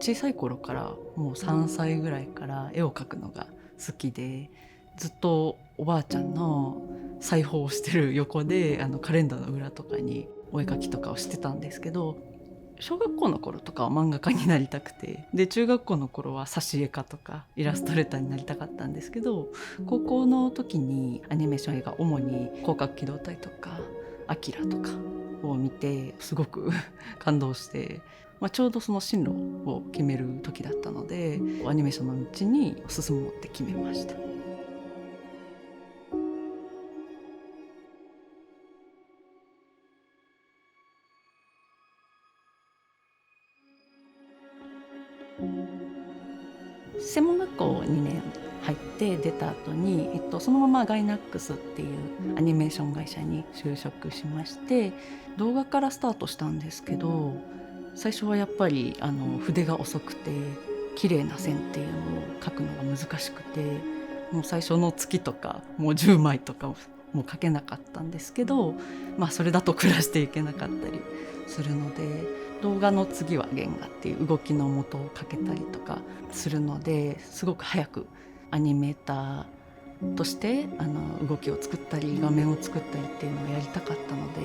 小さい頃からもう3歳ぐらいから絵を描くのが好きで、ずっとおばあちゃんの裁縫をしてる横でカレンダーの裏とかにお絵描きとかをしてたんですけど、小学校の頃とかは漫画家になりたくて、で中学校の頃は挿絵家とかイラストレーターになりたかったんですけど、高校の時にアニメーション映画、主に広角機動隊とかアキラとかを見てすごく感動して、ちょうどその進路を決める時だったので、アニメーションの道に進もうって決めました。専門学校2年入って出た後に、そのままガイナックスっていうアニメーション会社に就職しまして、動画からスタートしたんですけど、最初はやっぱり筆が遅くて綺麗な線っていうのを描くのが難しくて、もう最初の月とかもう10枚とかもう描けなかったんですけど、それだと暮らしていけなかったりするので、動画の次は原画っていう動きの元を描けたりとかするので、すごく早くアニメーターとして動きを作ったり画面を作ったりっていうのをやりたかったので、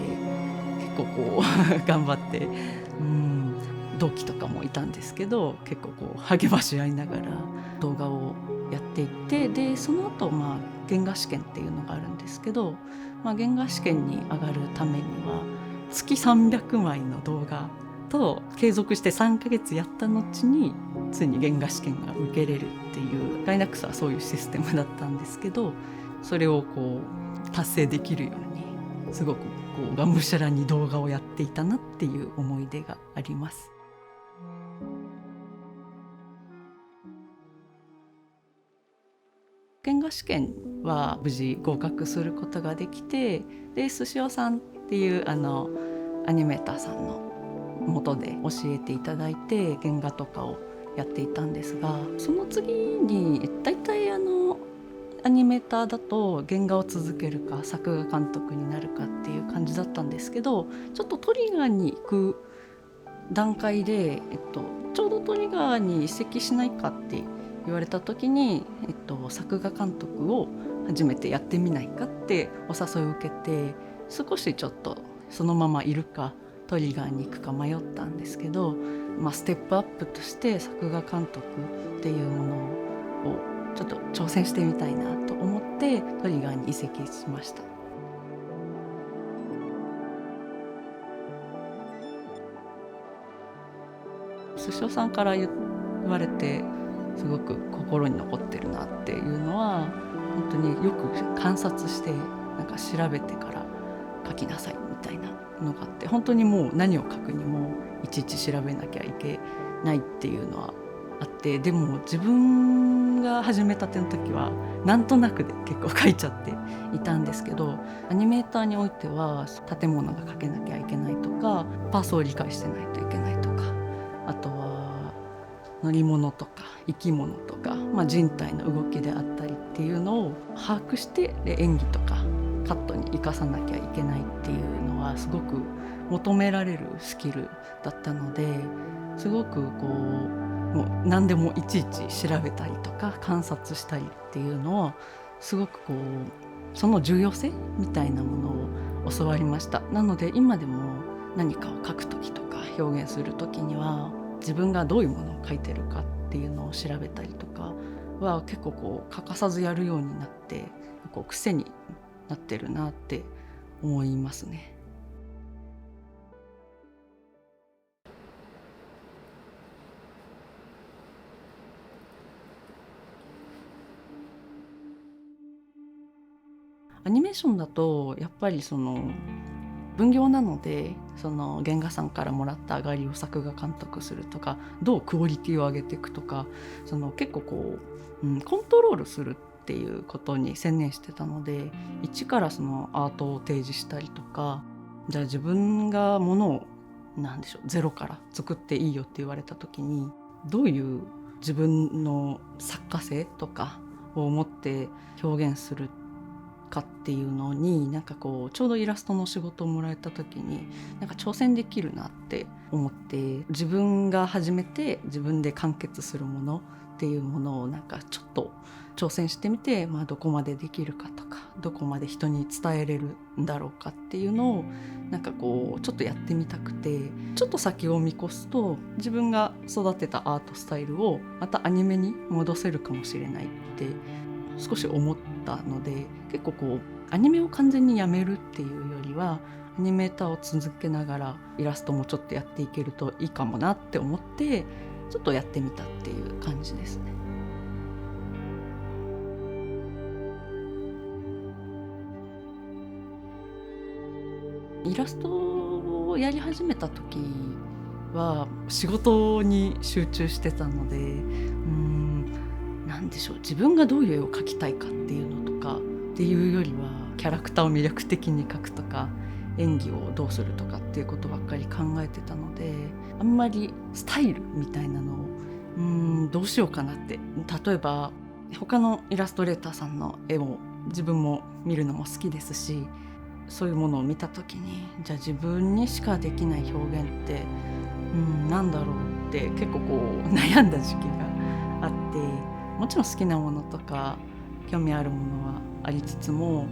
結構こう頑張って、同期とかもいたんですけど、結構こう励まし合いながら動画をやっていって、でその後原画試験っていうのがあるんですけど、原画試験に上がるためには月300枚の動画と継続して3ヶ月やった後についに原画試験が受けれるっていう、ガイナックスはそういうシステムだったんですけど、それをこう達成できるようにすごくこうがむしゃらに動画をやっていたなっていう思い出があります。原画試験は無事合格することができて、でスシオさんっていうアニメーターさんの元で教えていただいて原画とかをやっていたんですが、その次に大体アニメーターだと原画を続けるか作画監督になるかっていう感じだったんですけど、ちょっとトリガーに行く段階で、ちょうどトリガーに移籍しないかって言われた時に、作画監督を初めてやってみないかってお誘いを受けて、少しちょっとそのままいるかトリガーに行くか迷ったんですけど、ステップアップとして作画監督っていうものをちょっと挑戦してみたいなと思ってトリガーに移籍しました。スシオさんから言われてすごく心に残ってるなっていうのは、本当によく観察して調べてから書きなさいみたいなのがあって、本当にもう何を書くにもいちいち調べなきゃいけないっていうのはあって、でも自分が始めたての時はなんとなくで結構書いちゃっていたんですけど、アニメーターにおいては建物が描けなきゃいけないとか、パースを理解してないといけないとか、あとは乗り物とか生き物とか、人体の動きであったりっていうのを把握して演技とかカットに生かさなきゃいけないっていうのはすごく求められるスキルだったので、すごくこうもう何でもいちいち調べたりとか観察したりっていうのをすごくこうその重要性みたいなものを教わりました。なので今でも何かを書く時とか表現する時には自分がどういうものを書いてるかっていうのを調べたりとかは結構こう欠かさずやるようになって、こう癖になってるなって思いますね。アニメーションだとやっぱり分業なので、原画さんからもらった上がりを作画監督するとか、どうクオリティを上げていくとか、結構こう、コントロールするっていうことに専念してたので、一からそのアートを提示したりとか、じゃあ自分がものをゼロから作っていいよって言われた時に、どういう自分の作家性とかを持って表現するっかっていうのになんかこうちょうどイラストの仕事をもらえた時になんか挑戦できるなって思って、自分が始めて自分で完結するものっていうものをなんかちょっと挑戦してみて、どこまでできるかとかどこまで人に伝えれるんだろうかっていうのをなんかこうちょっとやってみたくて、ちょっと先を見越すと自分が育てたアートスタイルをまたアニメに戻せるかもしれないって少し思ったので、結構こうアニメを完全にやめるっていうよりはアニメーターを続けながらイラストもちょっとやっていけるといいかもなって思ってちょっとやってみたっていう感じですね。イラストをやり始めた時は仕事に集中してたので、なんでしょう、自分がどういう絵を描きたいかっていうのとかっていうよりはキャラクターを魅力的に描くとか演技をどうするとかっていうことばっかり考えてたので、あんまりスタイルみたいなのをどうしようかなって、例えば他のイラストレーターさんの絵を自分も見るのも好きですし、そういうものを見た時にじゃあ自分にしかできない表現ってなんだろうって結構こう悩んだ時期があって、もちろん好きなものとか興味あるものはありつつも、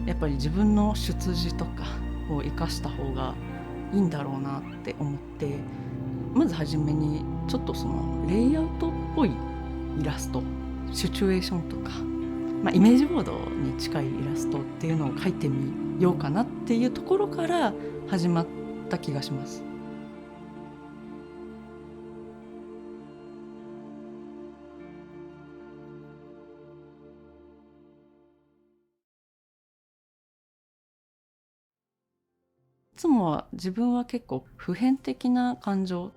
やっぱり自分の出自とかを生かした方がいいんだろうなって思って、まず初めにちょっとそのレイアウトっぽいイラスト、シチュエーションとか、イメージボードに近いイラストっていうのを描いてみようかなっていうところから始まった気がします。いつもは自分は結構普遍的な感情、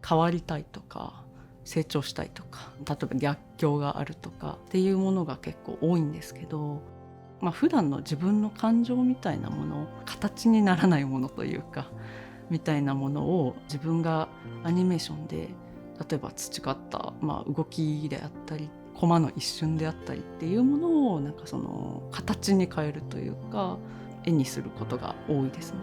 変わりたいとか成長したいとか、例えば逆境があるとかっていうものが結構多いんですけど、普段の自分の感情みたいなもの、形にならないものというかみたいなものを自分がアニメーションで例えば培った、動きであったりコマの一瞬であったりっていうものをなんかその形に変えるというか絵にすることが多いですね。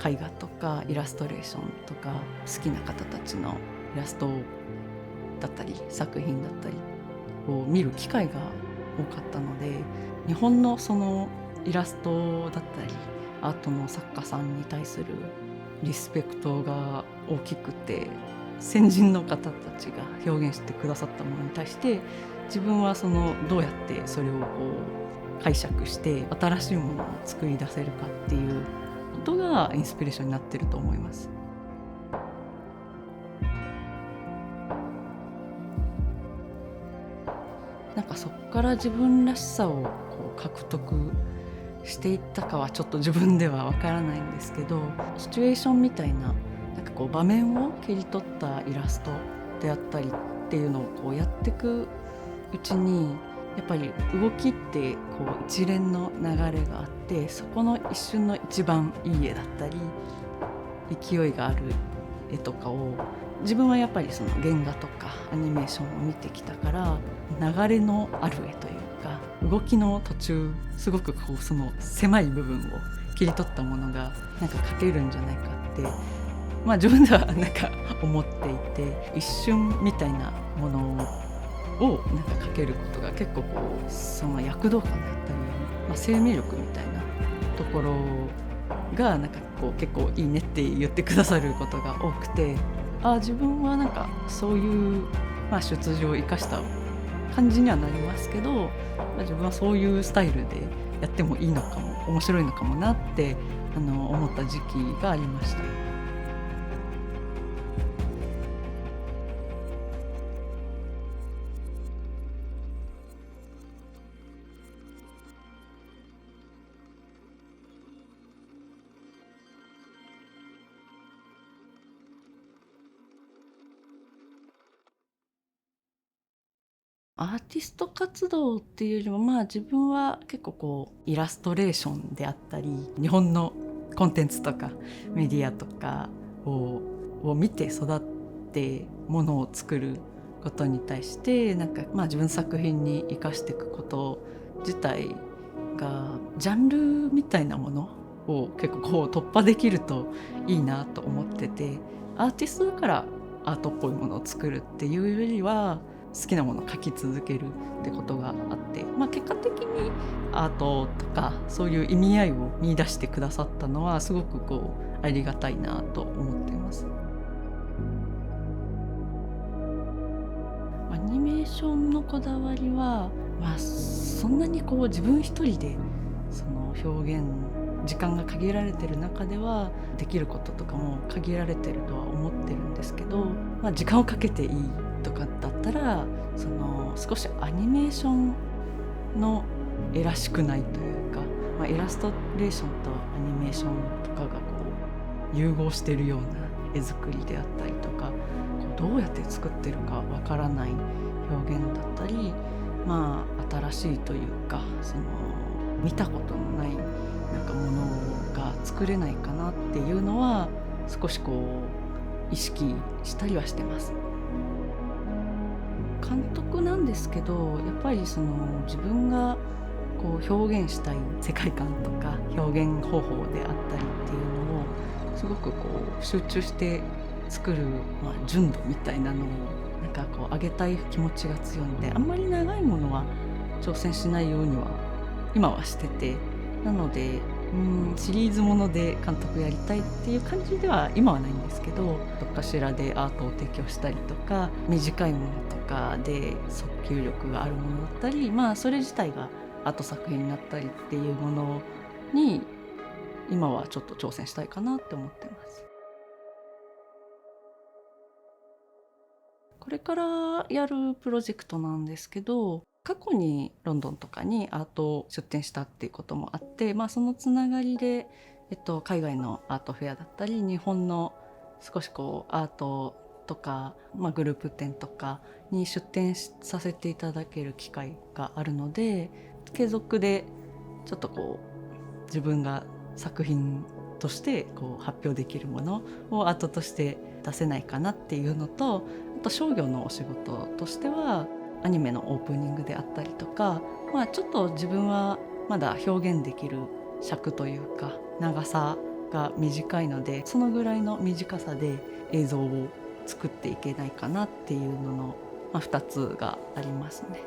絵画とかイラストレーションとか好きな方たちのイラストだったり作品だったりを見る機会が多かったので、日本のそのイラストだったりアートの作家さんに対するリスペクトが大きくて、先人の方たちが表現してくださったものに対して自分はそのどうやってそれをこう解釈して新しいものを作り出せるかっていうことがインスピレーションになってると思います。なんかそこから自分らしさをこう獲得していったかはちょっと自分ではわからないんですけど、シチュエーションみたいな、なんかこう場面を切り取ったイラストであったりっていうのをこうやっていくうちに、やっぱり動きってこう一連の流れがあって、そこの一瞬の一番いい絵だったり勢いがある絵とかを自分はやっぱりその原画とかアニメーションを見てきたから、流れのある絵というか動きの途中すごくこうその狭い部分を切り取ったものがなんか描けるんじゃないかって、自分ではなんか思っていて、一瞬みたいなものをなんか描けることが結構こうその躍動感だったり、生命力みたいなところがなんかこう結構いいねって言ってくださることが多くて、自分はなんかそういう、出自を生かした感じにはなりますけど、自分はそういうスタイルでやってもいいのかも面白いのかもなって思った時期がありました。アーティスト活動っていうよりも自分は結構こうイラストレーションであったり日本のコンテンツとかメディアとかを見て育ってものを作ることに対してなんか、自分の作品に生かしていくこと自体がジャンルみたいなものを結構こう突破できるといいなと思ってて、アーティストだからアートっぽいものを作るっていうよりは好きなものを描き続けるってことがあって、結果的にアートとかそういう意味合いを見出してくださったのはすごくこうありがたいなと思っています。アニメーションのこだわりは、そんなにこう自分一人でその表現時間が限られてる中ではできることとかも限られてるとは思ってるんですけど、時間をかけていいとかだったらその少しアニメーションの絵らしくないというか、イラストレーションとアニメーションとかがこう融合してるような絵作りであったりとか、どうやって作ってるかわからない表現だったり、新しいというかその見たことのないなんかものが作れないかなっていうのは少しこう意識したりはしてます。監督なんですけど、やっぱりその自分がこう表現したい世界観とか表現方法であったりっていうのをすごくこう集中して作る、純度みたいなのをなんかこう上げたい気持ちが強いので、あんまり長いものは挑戦しないようには今はしてて、なのでシリーズもので監督やりたいっていう感じでは今はないんですけど、どっかしらでアートを提供したりとか短いものとかで訴求力があるものだったり、それ自体がアート作品になったりっていうものに今はちょっと挑戦したいかなって思ってます。これからやるプロジェクトなんですけど、過去にロンドンとかにアート出展したっていうこともあって、そのつながりで、海外のアートフェアだったり日本の少しこうアートとか、グループ展とかに出展させていただける機会があるので、継続でちょっとこう自分が作品としてこう発表できるものをアートとして出せないかなっていうのと、あと商業のお仕事としてはアニメのオープニングであったりとか、ちょっと自分はまだ表現できる尺というか長さが短いので、そのぐらいの短さで映像を作っていけないかなっていうのの、2つがありますね。